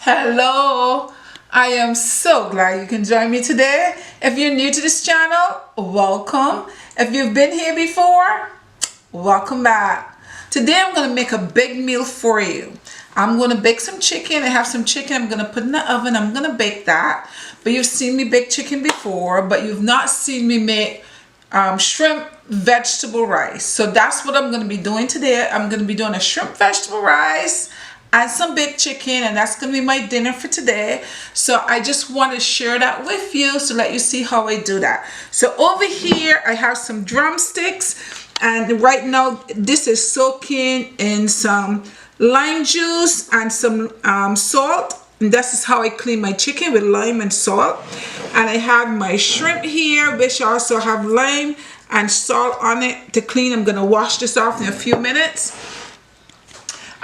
Hello, I am so glad you can join me today. If you're new to this channel, welcome. If you've been here before, welcome back. Today I'm going to make a big meal for you. I'm going to bake some chicken. I have some chicken I'm going to put in the oven. I'm going to bake that. But you've seen me bake chicken before, but you've not seen me make shrimp vegetable rice. So that's what I'm going to be doing today. I'm going to be doing a shrimp vegetable rice and some baked chicken, and that's going to be my dinner for today. So I just want to share that with you to let you see how I do that. So over here I have some drumsticks, and right now this is soaking in some lime juice and some salt. And this is how I clean my chicken, with lime and salt. And I have my shrimp here, which also have lime and salt on it to clean. I'm going to wash this off in a few minutes.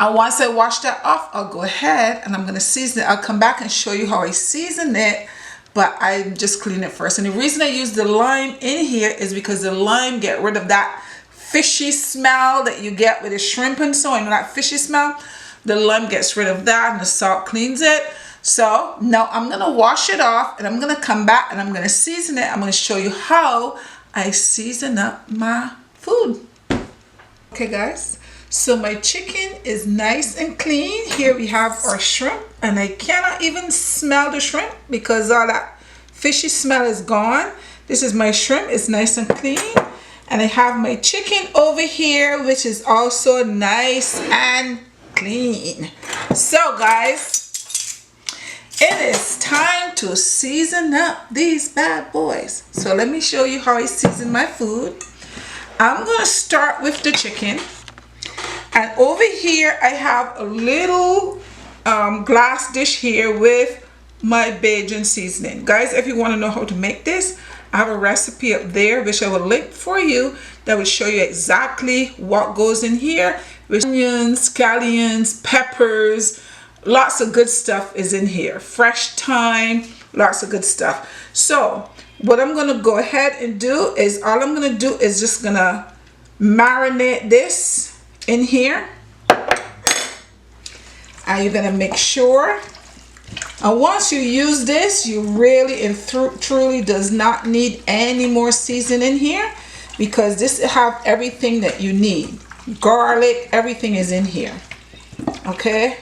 And once I wash that off, I'll go ahead and I'm going to season it. I'll come back and show you how I season it, but I just clean it first. And the reason I use the lime in here is because the lime get rid of that fishy smell that you get with the shrimp and so on. That fishy smell, the lime gets rid of that and the salt cleans it. So now I'm going to wash it off and I'm going to come back and I'm going to season it. I'm going to show you how I season up my food. Okay guys, so my chicken is nice and clean. Here we have our shrimp, and I cannot even smell the shrimp because all that fishy smell is gone. This is my shrimp, it's nice and clean. And I have my chicken over here, which is also nice and clean. So guys, it is time to season up these bad boys. So let me show you how I season my food. I'm gonna start with the chicken. And over here I have a little glass dish here with my Bajan seasoning. Guys, if you want to know how to make this, I have a recipe up there which I will link for you that will show you exactly what goes in here with onions, scallions, peppers, lots of good stuff is in here. Fresh thyme, lots of good stuff. So what I'm going to go ahead and do is, all I'm going to do is just going to marinate this in here, and you're gonna make sure, and once you use this, you really and truly does not need any more seasoning here, because this have everything that you need. Garlic, everything is in here. Okay,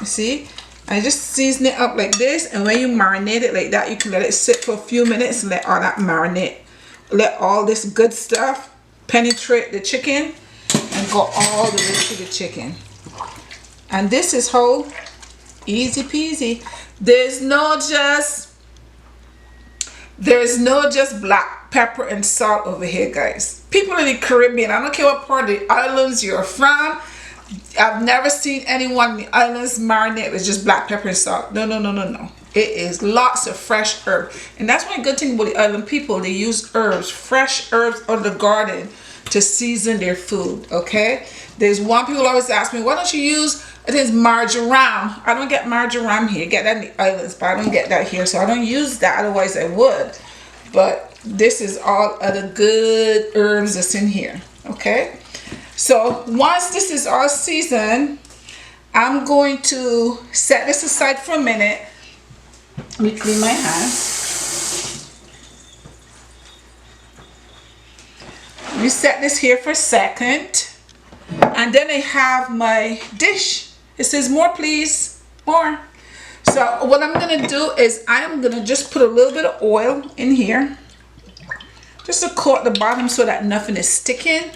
you see, I just season it up like this, and when you marinate it like that, you can let it sit for a few minutes and let all that marinate, let all this good stuff penetrate the chicken and go all the way to the chicken. And this is how easy peasy. There's no just black pepper and salt over here, guys. People in the Caribbean, I don't care what part of the islands you're from, I've never seen anyone in the islands marinate with just black pepper and salt. No. It is lots of fresh herbs. And that's one good thing about the island people. They use herbs, fresh herbs out of the garden to season their food, okay? There's one, people always ask me, why don't you use, it is marjoram. I don't get marjoram here. Get that in the islands, but I don't get that here. So I don't use that, otherwise I would. But this is all of the good herbs that's in here, okay? So once this is all seasoned, I'm going to set this aside for a minute. Let me clean my hands. Let me set this here for a second. And then I have my dish. It says more please, more. So what I'm going to do is I'm going to just put a little bit of oil in here. Just to coat the bottom so that nothing is sticking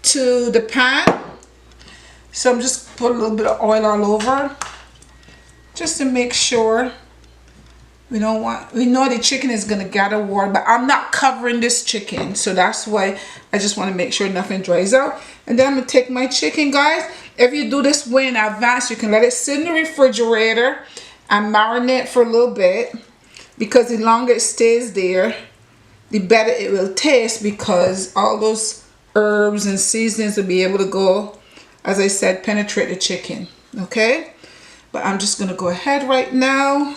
to the pan. So I'm just put a little bit of oil all over, just to make sure. We know the chicken is going to gather water, but I'm not covering this chicken, so that's why I just want to make sure nothing dries out. And then I'm going to take my chicken, guys. If you do this way in advance, you can let it sit in the refrigerator and marinate for a little bit, because the longer it stays there, the better it will taste, because all those herbs and seasonings will be able to go, as I said, penetrate the chicken. Okay, but I'm just going to go ahead right now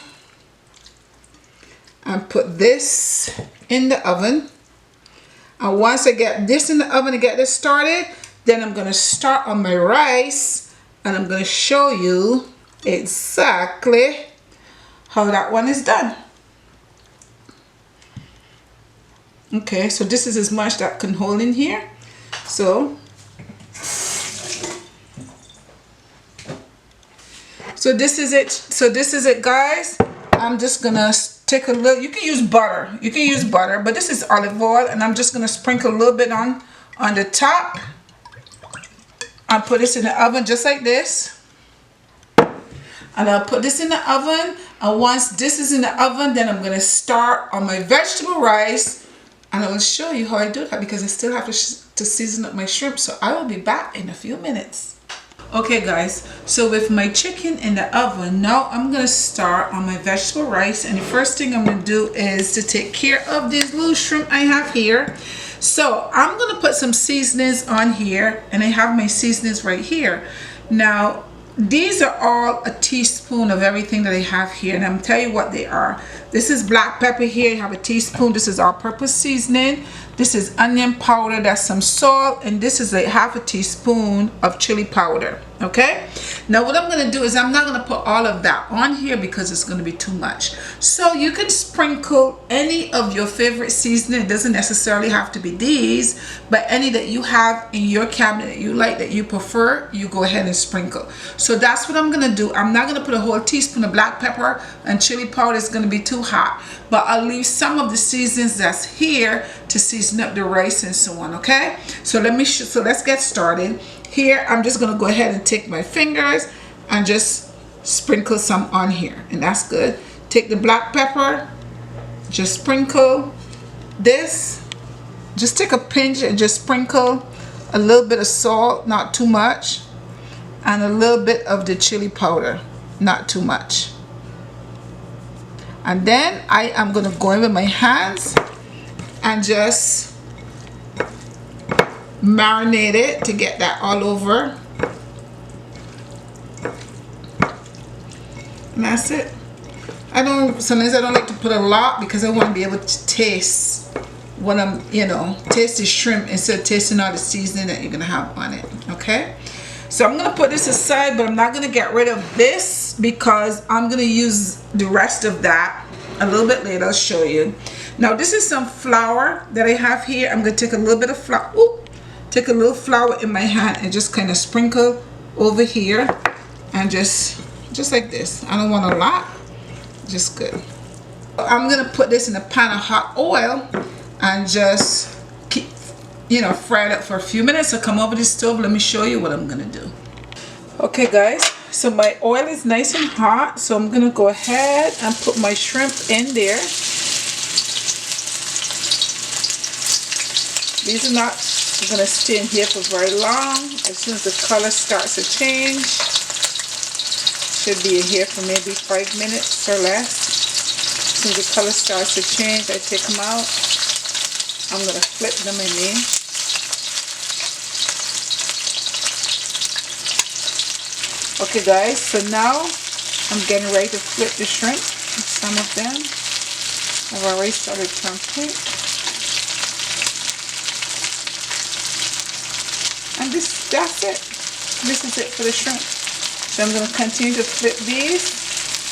and put this in the oven. And once I get this in the oven and get this started, then I'm going to start on my rice and I'm going to show you exactly how that one is done. Okay, so this is as much that can hold in here. So this is it. So this is it, guys. I'm just gonna take a little, you can use butter, but this is olive oil, and I'm just gonna sprinkle a little bit on the top and put this in the oven just like this. And I'll put this in the oven, and once this is in the oven, then I'm gonna start on my vegetable rice, and I will show you how I do that because I still have to season up my shrimp. So I will be back in a few minutes. Okay guys, so with my chicken in the oven, now I'm gonna start on my vegetable rice, and the first thing I'm gonna do is to take care of these little shrimp I have here. So I'm gonna put some seasonings on here, and I have my seasonings right here. Now these are all a teaspoon of everything that I have here, and I'm telling you what they are. This is black pepper here, you have a teaspoon. This is all-purpose seasoning. This is onion powder, that's some salt, and this is like half a teaspoon of chili powder. Okay, now what I'm going to do is I'm not going to put all of that on here because it's going to be too much. So you can sprinkle any of your favorite seasoning. It doesn't necessarily have to be these, but any that you have in your cabinet that you like, that you prefer, you go ahead and sprinkle. So that's what I'm going to do. I'm not going to put a whole teaspoon of black pepper and chili powder. It's going to be too hot, but I'll leave some of the seasonings that's here to season up the rice and so on. Okay, so let's get started. Here I'm just going to go ahead and take my fingers and just sprinkle some on here, and that's good. Take the black pepper, just sprinkle this, just take a pinch and just sprinkle a little bit of salt, not too much, and a little bit of the chili powder, not too much. And then I am going to go in with my hands and just marinate it to get that all over, and that's it. Sometimes I don't like to put a lot because I want to be able to taste when I'm, taste the shrimp instead of tasting all the seasoning that you're gonna have on it. Okay, so I'm gonna put this aside, but I'm not gonna get rid of this because I'm gonna use the rest of that a little bit later. I'll show you. Now this is some flour that I have here. I'm gonna take a little bit of flour. Take a little flour in my hand and just kind of sprinkle over here, and just like this. I don't want a lot, just good. I'm gonna put this in a pan of hot oil and just keep, fry it up for a few minutes. So come over the stove, let me show you what I'm gonna do. Okay guys, so my oil is nice and hot, so I'm gonna go ahead and put my shrimp in there. These are not going to stay in here for very long. As soon as the color starts to change, should be in here for maybe 5 minutes or less. As soon as the color starts to change, I take them out. I'm going to flip them in there. Okay guys, so now I'm getting ready to flip the shrimp. Some of them I've already started to turn pink. And that's it. This is it for the shrimp. So I'm going to continue to flip these,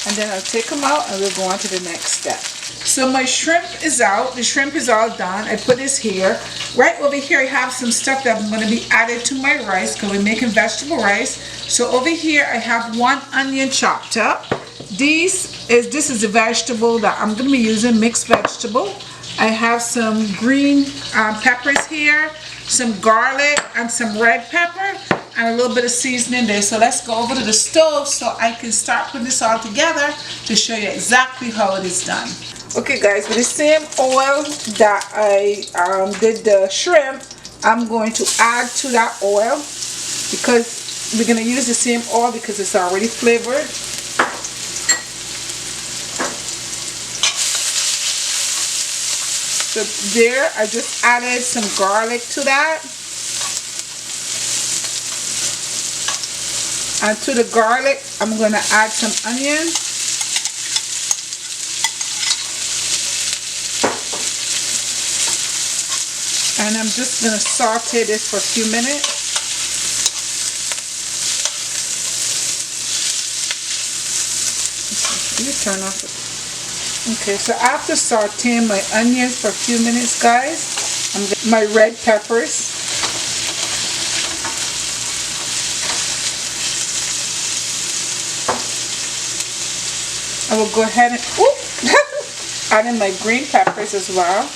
and then I'll take them out and we'll go on to the next step. So my shrimp is out. The shrimp is all done. I put this here. Right over here I have some stuff that I'm going to be added to my rice because we're making vegetable rice. So over here I have 1 onion chopped up. This is a vegetable that I'm going to be using, mixed vegetable. I have some green peppers here, some garlic and some red pepper, and a little bit of seasoning there. So let's go over to the stove so I can start putting this all together to show you exactly how it is done. Okay guys, with the same oil that I did the shrimp, I'm going to add to that oil because we're going to use the same oil because it's already flavored. So there, I just added some garlic to that. And to the garlic, I'm going to add some onion. And I'm just going to saute this for a few minutes. You turn off it. Okay, so after sauteing my onions for a few minutes, guys, I'm getting my red peppers. I will go ahead and add in my green peppers as well.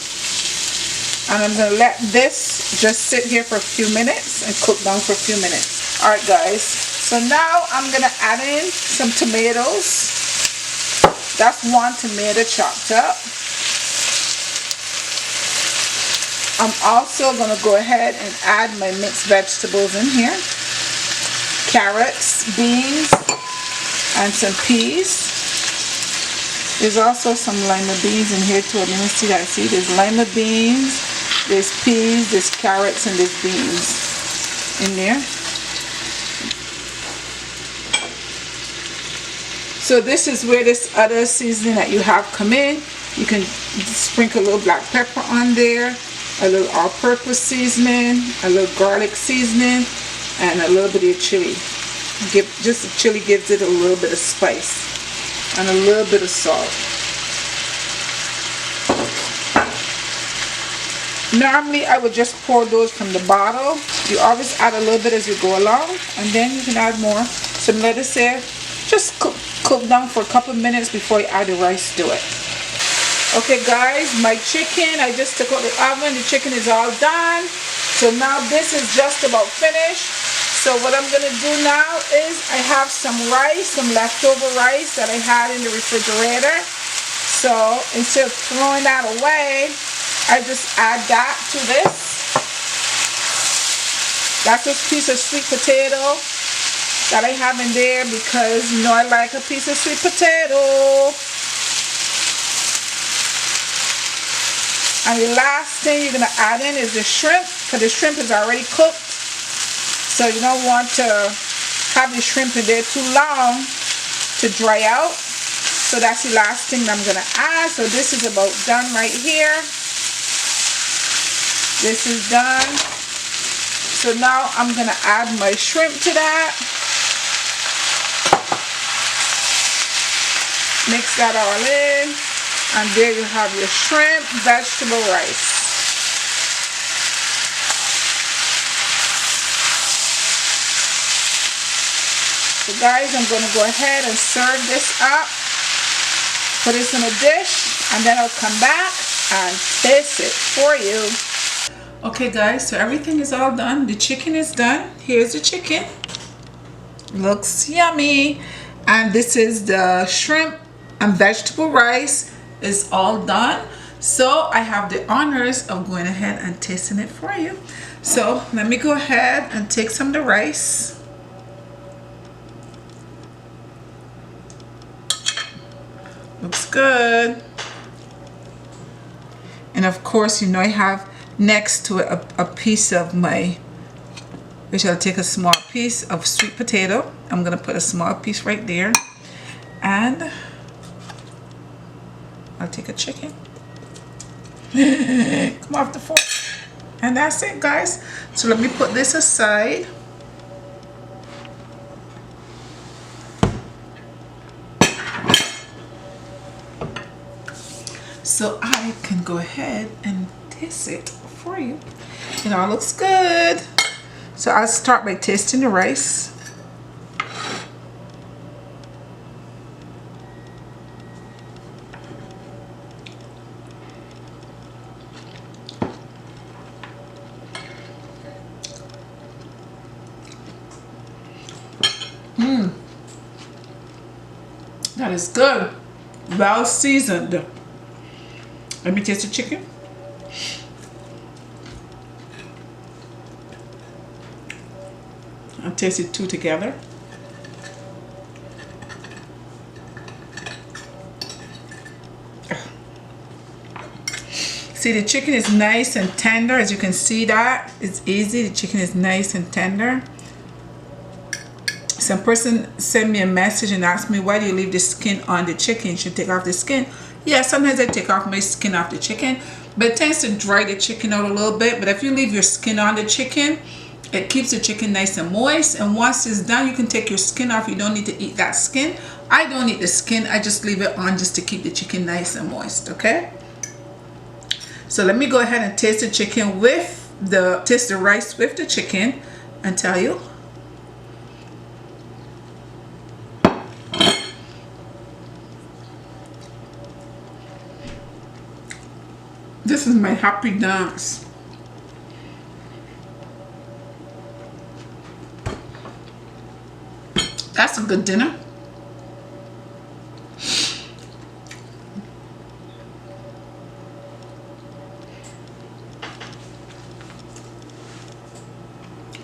And I'm going to let this just sit here for a few minutes and cook down for a few minutes. Alright guys, so now I'm going to add in some tomatoes. That's 1 tomato chopped up. I'm also going to go ahead and add my mixed vegetables in here. Carrots, beans, and some peas. There's also some lima beans in here too. Let me see that. See, there's lima beans, there's peas, there's carrots, and there's beans in there. So this is where this other seasoning that you have come in. You can sprinkle a little black pepper on there, a little all-purpose seasoning, a little garlic seasoning, and a little bit of chili. Just the chili gives it a little bit of spice, and a little bit of salt. Normally I would just pour those from the bottle. You always add a little bit as you go along, and then you can add more. So let us say, just cook down for a couple minutes before you add the rice to it. Okay guys, my chicken, I just took out the oven. The chicken is all done. So now this is just about finished. So what I'm going to do now is I have some rice, some leftover rice that I had in the refrigerator. So instead of throwing that away, I just add that to this. That's a piece of sweet potato that I have in there because you know I like a piece of sweet potato. And the last thing you're going to add in is the shrimp, because the shrimp is already cooked. So you don't want to have the shrimp in there too long to dry out. So that's the last thing that I'm going to add. So this is about done right here. This is done. So now I'm going to add my shrimp to that. Mix that all in. And there you have your shrimp vegetable rice. So guys, I'm going to go ahead and serve this up. Put this in a dish, and then I'll come back and taste it for you. Okay guys, so everything is all done. The chicken is done. Here's the chicken. Looks yummy. And this is the shrimp and vegetable rice. Is all done. So I have the honors of going ahead and tasting it for you. So let me go ahead and take some of the rice. Looks good. And of course, you know I have next to it a piece of which I'll take a small piece of sweet potato. I'm gonna put a small piece right there, and I'll take a chicken. Come off the fork. And that's it guys. So let me put this aside. So I can go ahead and taste it for you. It all looks good. So I'll start by tasting the rice. That is good. Well seasoned. Let me taste the chicken. I'll taste it two together. See, the chicken is nice and tender. As you can see, that it's easy. The chicken is nice and tender. Some person sent me a message and asked me, why do you leave the skin on the chicken? You should take off the skin. Yeah, sometimes I take off my skin off the chicken, but it tends to dry the chicken out a little bit. But if you leave your skin on the chicken, It keeps the chicken nice and moist, and once it's done, you can take your skin off. You don't need to eat that skin. I don't eat the skin. I just leave it on just to keep the chicken nice and moist, okay? So let me go ahead and taste the chicken with taste the rice with the chicken and tell you. This is my happy dance. That's a good dinner.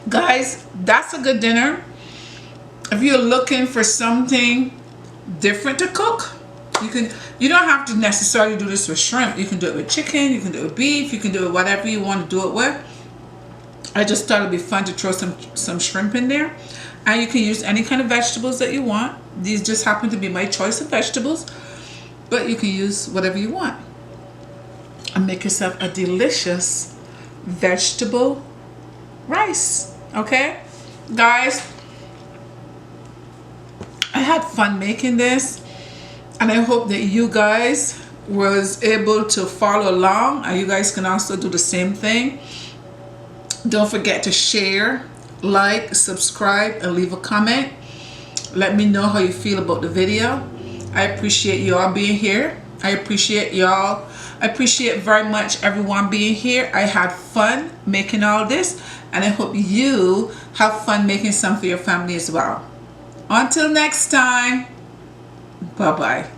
Guys, that's a good dinner. If you're looking for something different to cook, you don't have to necessarily do this with shrimp. You can do it with chicken, you can do it with beef, you can do it whatever you want to do it with. I just thought it'd be fun to throw some shrimp in there. And you can use any kind of vegetables that you want. These just happen to be my choice of vegetables, but you can use whatever you want. And make yourself a delicious vegetable rice, okay? Guys, I had fun making this, and I hope that you guys was able to follow along, and you guys can also do the same thing. Don't forget to share, like, subscribe, and leave a comment. Let me know how you feel about the video. I appreciate y'all being here. I appreciate y'all. I appreciate very much everyone being here. I had fun making all this, and I hope you have fun making some for your family as well. Until next time, bye-bye.